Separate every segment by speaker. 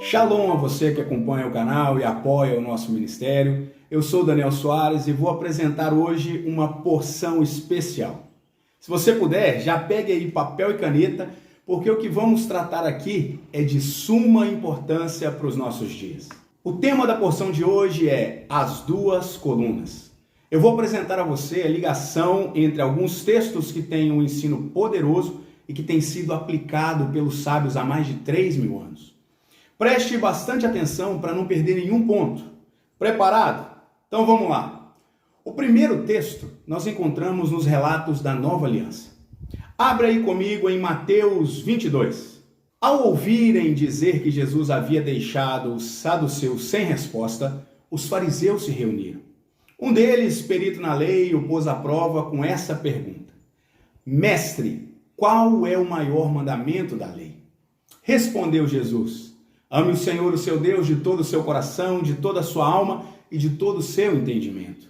Speaker 1: Shalom a você que acompanha o canal e apoia o nosso ministério. Eu sou Daniel Soares e vou apresentar hoje uma porção especial. Se você puder, já pegue aí papel e caneta, porque o que vamos tratar aqui é de suma importância para os nossos dias. O tema da porção de hoje é as duas colunas. Eu vou apresentar a você a ligação entre alguns textos que têm um ensino poderoso e que tem sido aplicado pelos sábios há mais de 3.000 anos. Preste bastante atenção para não perder nenhum ponto. Preparado? Então vamos lá. O primeiro texto nós encontramos nos relatos da Nova Aliança. Abra aí comigo em Mateus 22. Ao ouvirem dizer que Jesus havia deixado os saduceus sem resposta, os fariseus se reuniram. Um deles, perito na lei, o pôs à prova com essa pergunta: Mestre, qual é o maior mandamento da lei? Respondeu Jesus: Ame o Senhor, o seu Deus, de todo o seu coração, de toda a sua alma e de todo o seu entendimento.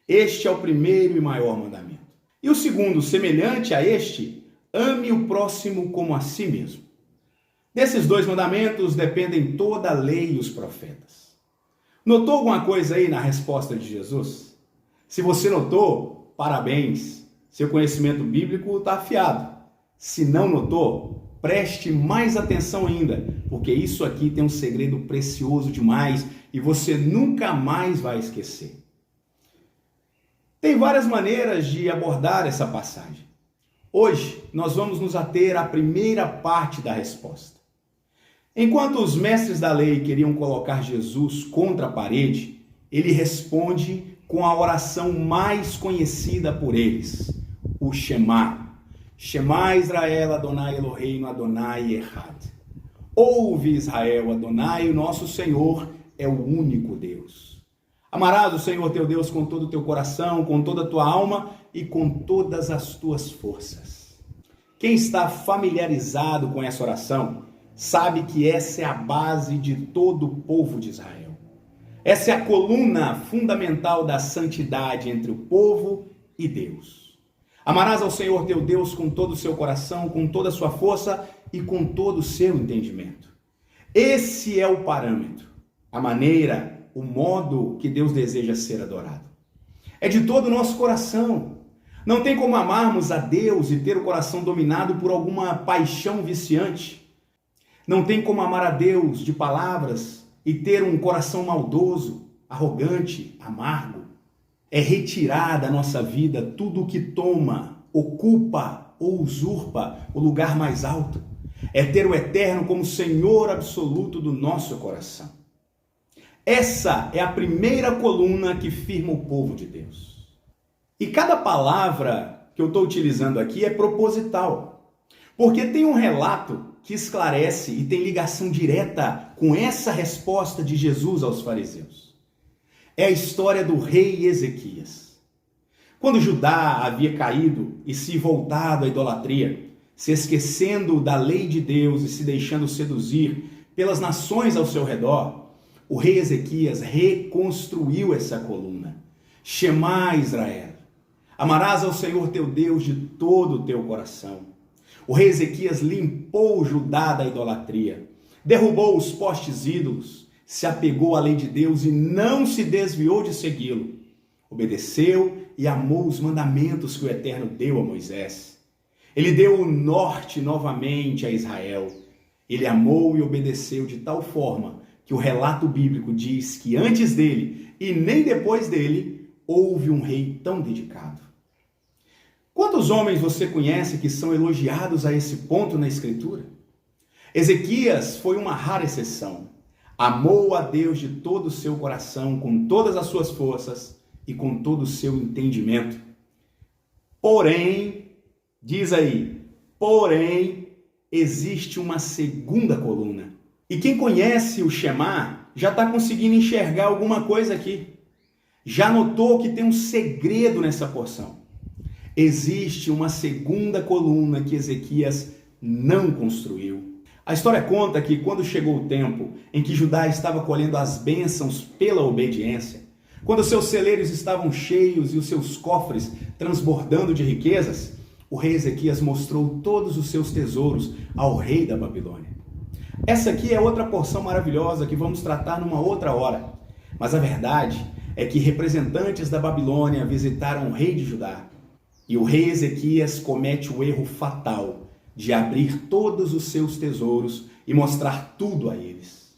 Speaker 1: Este é o primeiro e maior mandamento. E o segundo, semelhante a este, ame o próximo como a si mesmo. Desses dois mandamentos dependem toda a lei e os profetas. Notou alguma coisa aí na resposta de Jesus? Se você notou, parabéns, seu conhecimento bíblico está afiado. Se não notou, preste mais atenção ainda, porque isso aqui tem um segredo precioso demais e você nunca mais vai esquecer. Tem várias maneiras de abordar essa passagem. Hoje, nós vamos nos ater à primeira parte da resposta. Enquanto os mestres da lei queriam colocar Jesus contra a parede, ele responde com a oração mais conhecida por eles, o Shema. Shema Israel, Adonai Eloheinu, Adonai Echad. Ouve Israel, Adonai, o nosso Senhor é o único Deus. Amarás o Senhor teu Deus com todo o teu coração, com toda a tua alma e com todas as tuas forças. Quem está familiarizado com essa oração sabe que essa é a base de todo o povo de Israel. Essa é a coluna fundamental da santidade entre o povo e Deus. Amarás ao Senhor teu Deus com todo o seu coração, com toda a sua força e com todo o seu entendimento. Esse é o parâmetro, a maneira, o modo que Deus deseja ser adorado. É de todo o nosso coração. Não tem como amarmos a Deus e ter o coração dominado por alguma paixão viciante. Não tem como amar a Deus de palavras e ter um coração maldoso, arrogante, amargo. É retirar da nossa vida tudo o que toma, ocupa ou usurpa o lugar mais alto. É ter o eterno como Senhor absoluto do nosso coração. Essa é a primeira coluna que firma o povo de Deus. E cada palavra que eu estou utilizando aqui é proposital, porque tem um relato que esclarece e tem ligação direta com essa resposta de Jesus aos fariseus. É a história do rei Ezequias. Quando Judá havia caído e se voltado à idolatria, se esquecendo da lei de Deus e se deixando seduzir pelas nações ao seu redor, o rei Ezequias reconstruiu essa coluna. Shema Israel, amarás ao Senhor teu Deus de todo o teu coração. O rei Ezequias limpou Judá da idolatria, derrubou os postes ídolos, se apegou à lei de Deus e não se desviou de segui-lo. Obedeceu e amou os mandamentos que o Eterno deu a Moisés. Ele deu o norte novamente a Israel. Ele amou e obedeceu de tal forma que o relato bíblico diz que antes dele e nem depois dele houve um rei tão dedicado. Quantos homens você conhece que são elogiados a esse ponto na Escritura? Ezequias foi uma rara exceção. Amou a Deus de todo o seu coração, com todas as suas forças e com todo o seu entendimento. Porém, diz aí, existe uma segunda coluna. E quem conhece o Shema já está conseguindo enxergar alguma coisa aqui. Já notou que tem um segredo nessa porção. Existe uma segunda coluna que Ezequias não construiu. A história conta que quando chegou o tempo em que Judá estava colhendo as bênçãos pela obediência, quando seus celeiros estavam cheios e os seus cofres transbordando de riquezas, o rei Ezequias mostrou todos os seus tesouros ao rei da Babilônia. Essa aqui é outra porção maravilhosa que vamos tratar numa outra hora. Mas a verdade é que representantes da Babilônia visitaram o rei de Judá. E o rei Ezequias comete o erro fatal de abrir todos os seus tesouros e mostrar tudo a eles.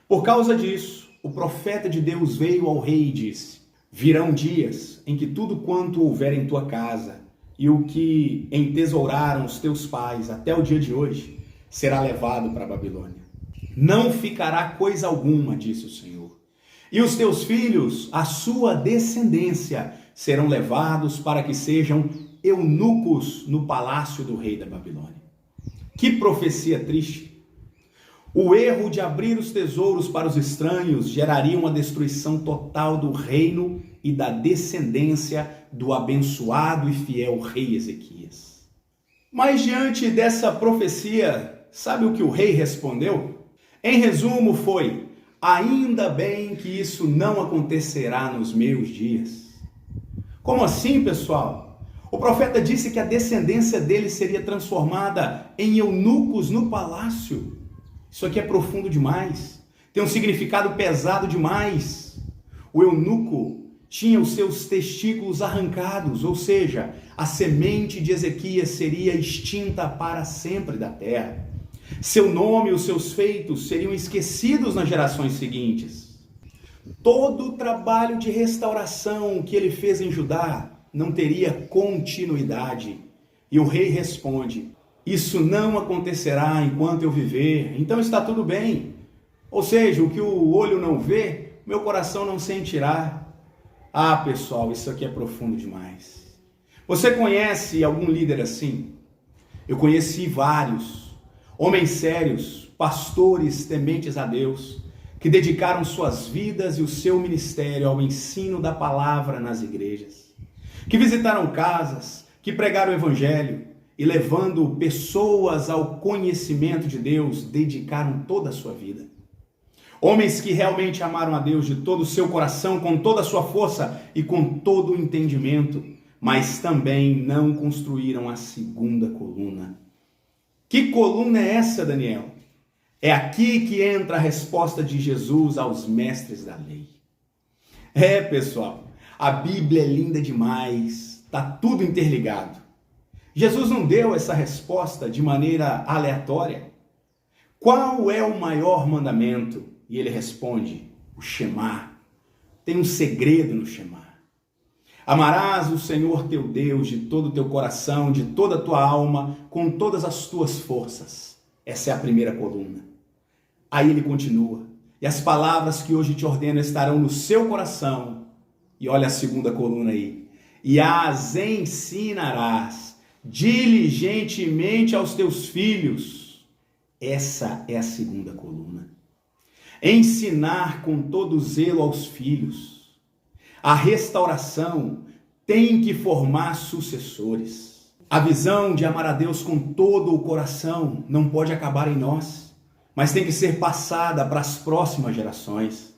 Speaker 1: Por causa disso, o profeta de Deus veio ao rei e disse: virão dias em que tudo quanto houver em tua casa e o que entesouraram os teus pais até o dia de hoje será levado para a Babilônia. Não ficará coisa alguma, disse o Senhor. E os teus filhos, a sua descendência, serão levados para que sejam eunucos no palácio do rei da Babilônia. Que profecia triste! O erro de abrir os tesouros para os estranhos geraria uma destruição total do reino e da descendência do abençoado e fiel rei Ezequias. Mas diante dessa profecia, sabe o que o rei respondeu? Em resumo foi: ainda bem que isso não acontecerá nos meus dias. Como assim, pessoal? O profeta disse que a descendência dele seria transformada em eunucos no palácio. Isso aqui é profundo demais. Tem um significado pesado demais. O eunuco tinha os seus testículos arrancados, ou seja, a semente de Ezequias seria extinta para sempre da terra. Seu nome e os seus feitos seriam esquecidos nas gerações seguintes. Todo o trabalho de restauração que ele fez em Judá não teria continuidade. E o rei responde: isso não acontecerá enquanto eu viver, então está tudo bem. Ou seja, o que o olho não vê, meu coração não sentirá. Ah, pessoal, isso aqui é profundo demais. Você conhece algum líder assim? Eu conheci vários. Homens sérios, pastores tementes a Deus, que dedicaram suas vidas e o seu ministério ao ensino da palavra nas igrejas, que visitaram casas, que pregaram o evangelho e, levando pessoas ao conhecimento de Deus, dedicaram toda a sua vida. Homens que realmente amaram a Deus de todo o seu coração, com toda a sua força e com todo o entendimento, mas também não construíram a segunda coluna. Que coluna é essa, Daniel? É aqui que entra a resposta de Jesus aos mestres da lei. Pessoal, a Bíblia é linda demais, está tudo interligado. Jesus não deu essa resposta de maneira aleatória. Qual é o maior mandamento? E ele responde: o Shema. Tem um segredo no Shema. Amarás o Senhor teu Deus de todo o teu coração, de toda a tua alma, com todas as tuas forças. Essa é a primeira coluna. Aí ele continua: e as palavras que hoje te ordeno estarão no seu coração. E olha a segunda coluna aí: e as ensinarás diligentemente aos teus filhos. Essa é a segunda coluna. Ensinar com todo zelo aos filhos. A restauração tem que formar sucessores. A visão de amar a Deus com todo o coração não pode acabar em nós, mas tem que ser passada para as próximas gerações.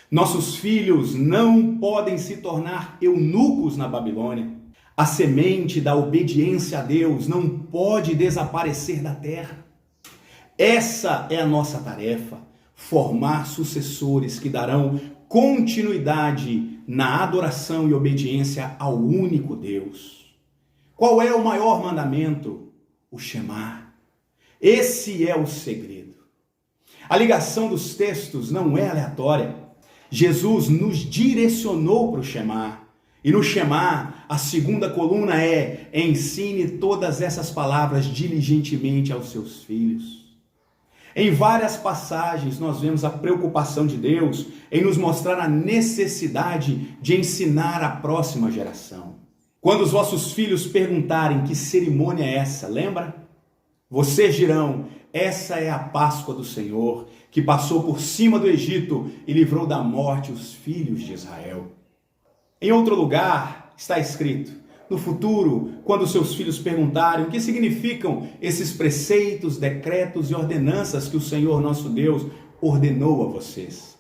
Speaker 1: Nossos filhos não podem se tornar eunucos na Babilônia. A semente da obediência a Deus não pode desaparecer da terra. Essa é a nossa tarefa: formar sucessores que darão continuidade na adoração e obediência ao único Deus. Qual é o maior mandamento? O Shema. Esse é o segredo. A ligação dos textos não é aleatória. Jesus nos direcionou para o Shema. E no Shema, a segunda coluna é: ensine todas essas palavras diligentemente aos seus filhos. Em várias passagens nós vemos a preocupação de Deus em nos mostrar a necessidade de ensinar a próxima geração. Quando os vossos filhos perguntarem que cerimônia é essa, lembra? Vocês dirão: essa é a Páscoa do Senhor, que passou por cima do Egito e livrou da morte os filhos de Israel. Em outro lugar está escrito: no futuro, quando seus filhos perguntarem o que significam esses preceitos, decretos e ordenanças que o Senhor nosso Deus ordenou a vocês,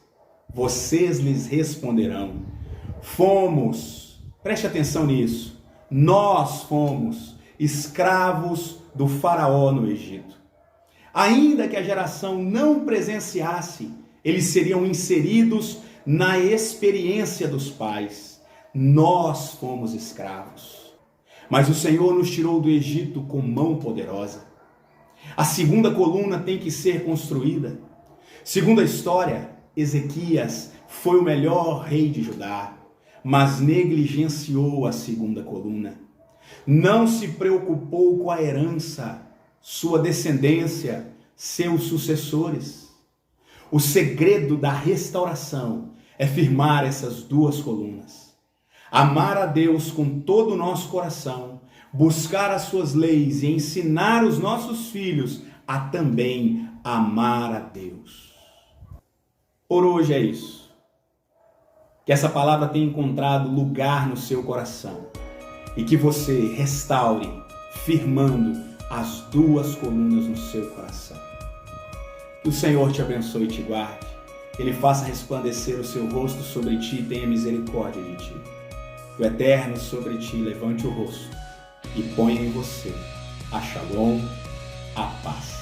Speaker 1: vocês lhes responderão: preste atenção nisso, nós fomos escravos do faraó no Egito. Ainda que a geração não presenciasse, eles seriam inseridos na experiência dos pais. Nós fomos escravos, mas o Senhor nos tirou do Egito com mão poderosa. A segunda coluna tem que ser construída. Segundo a história, Ezequias foi o melhor rei de Judá, mas negligenciou a segunda coluna. Não se preocupou com a herança, sua descendência, seus sucessores. O segredo da restauração é firmar essas duas colunas. Amar a Deus com todo o nosso coração, buscar as suas leis e ensinar os nossos filhos a também amar a Deus. Por hoje é isso. Que essa palavra tenha encontrado lugar no seu coração e que você restaure, firmando as duas colunas no seu coração. Que o Senhor te abençoe e te guarde. Ele faça resplandecer o seu rosto sobre ti e tenha misericórdia de ti. Que o Eterno sobre ti levante o rosto e ponha em você a Shalom, a paz.